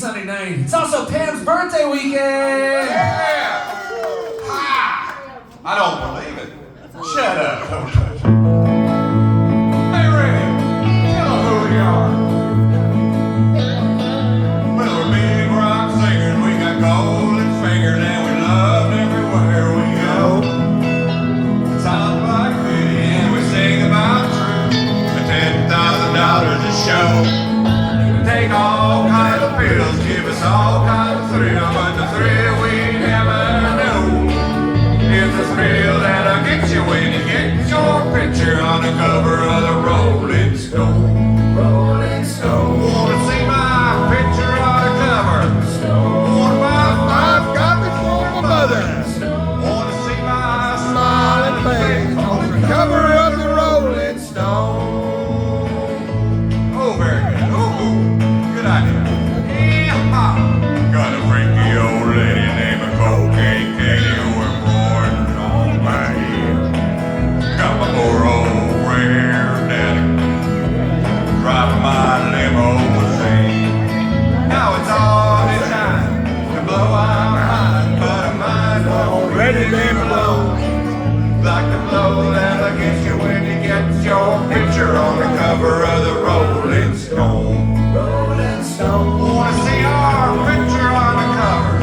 Sunday night. It's also Pam's birthday weekend. Yeah! Ha! I don't believe it. Shut up. Hey, Ray, tell them who we are. Well, we're big rock singers. We got golden fingers and we loved everywhere we go. Sounds like pity and we sing about truth. For $10,000 a show. Take all kinds of pills, give us all kinds of thrill, but the thrill we never know is the thrill that'll get you when you get your picture on the cover of the Rolling Stone. Rolling Stone. Wanna see my picture on the cover? Wanna buy 5 copies for my mother? Wanna see my smiling face on the cover of the Rolling Stone? Oh, very good. Good idea. Yeah. Got a freaky old lady named Cocaine Katie who was born on my head. Got my poor old gray-haired daddy driving my limousine. Now it's all designed to blow our mind, but our mind's already been blown. Like the blow that'll get you when you get your picture on the cover of the Rolling Stone. Rolling Stone. Wanna see our picture on the cover?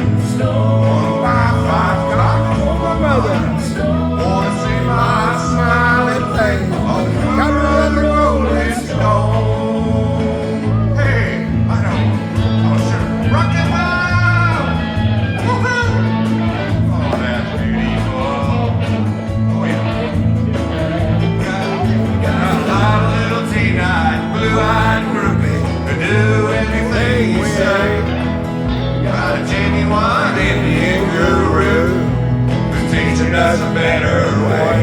Wanna buy 5 copies for my mother? Wanna see my smiling face on the cover of the Rolling Stone? Hey, I know. Oh, sure. Rock and roll! Woohoo! Oh, that's beautiful. Oh, yeah. Got a lot of little teen-eyed, blue-eyed groupies who do anything you say. Got a genuine Indian guru who's teaching us a better way.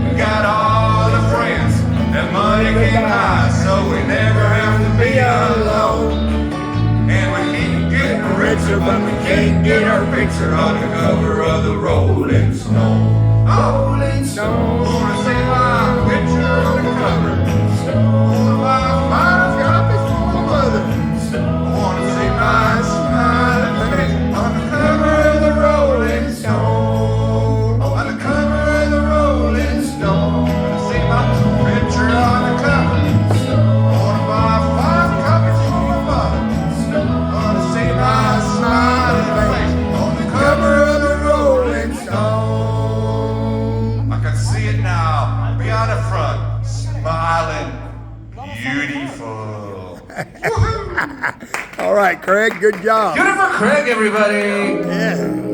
We got all the friends that money can buy, so we never have to be alone. And we keep getting richer, but we can't get our picture on the cover of the Rolling Stone. Rolling Stone. Wanna see my picture on the cover? Wanna buy 5 copies for my mother? Wanna see my smiling face on the cover of the Rolling Stone? Oh, on the cover of the Rolling Stone. Wanna see my picture on the cover? Wanna buy 5 copies for my mother? Wanna see my smiling face on the cover of the Rolling Stone? I can see it now, beyond the front, smiling, beautiful. All right, Craig, good job. Good for Craig, everybody. Yeah.